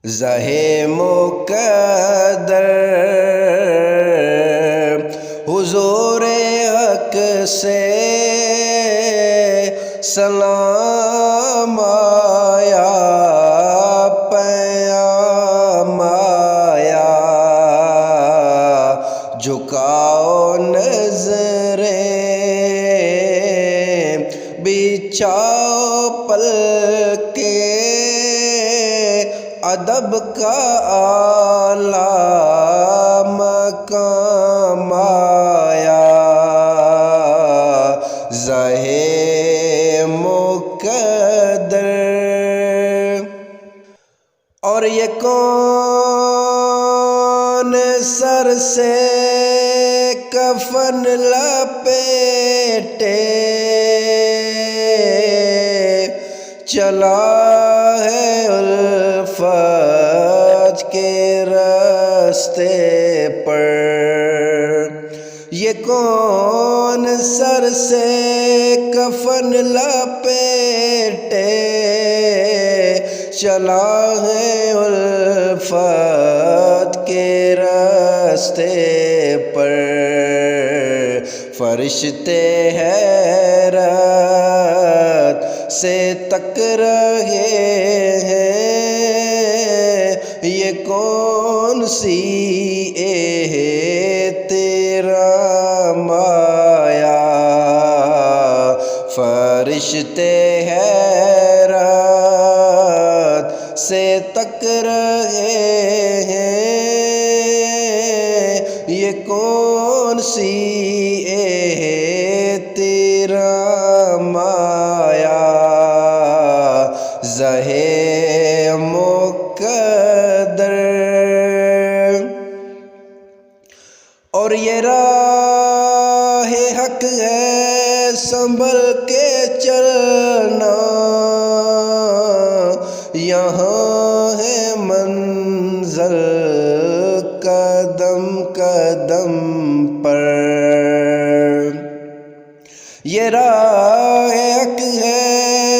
زہے مقدر حضور حق سے سلام آیا، پیام آیا، جھکاؤ نظریں، بچھاؤ پلکیں، ادب کا اعلیٰ مقام آیا، زہے مقدر۔ اور یہ کون سر سے کفن لپیٹے چلا ہے الفت کے راستے پر؟ یہ کون سر سے کفن لپیٹے چلا ہے الفت کے راستے پر؟ فرشتے حیرت سے تک رہے ہیں، یہ کون سی احترام آیا؟ فرشتے حیرت سے تک رہے ہیں، یہ کون سی احترام آیا، زہے مقدر۔ اور یہ راہ حق ہے سنبھل کے چلنا، یہاں ہے منزل قدم قدم پر۔ یہ راہ حق ہے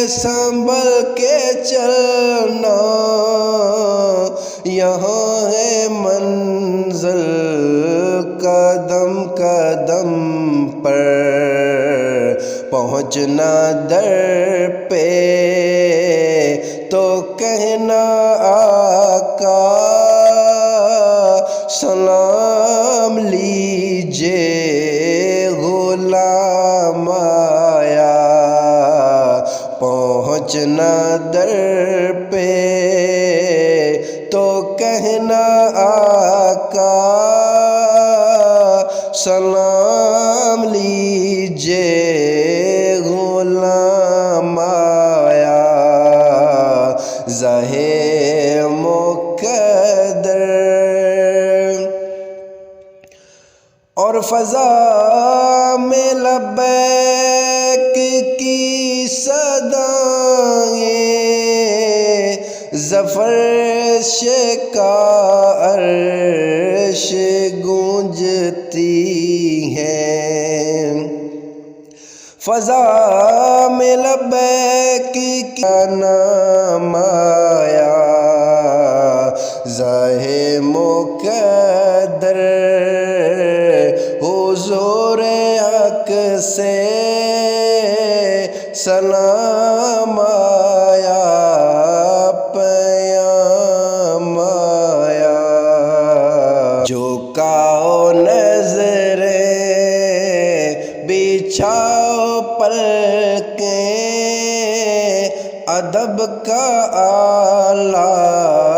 سنبھل کے چلنا، یہاں ہے منزل قدم قدم پر۔ پہنچنا در پہ تو کہنا آقا سلام لیجے غلام آیا۔ پہنچنا در پہ تو کہنا آقا سلام لیجے غلام آیا، زہے مقدر۔ اور فضا میں لبیک کی صدائیں ظفر کا عرش گونجتی ہیں، فضا میں لبیک کا نام آیا، زہے مقدر۔ حضور حق سے سلام آیا، پیام آیا، جھکاؤ نظریں، بچھاؤ پلکیں، ادب کا اعلیٰ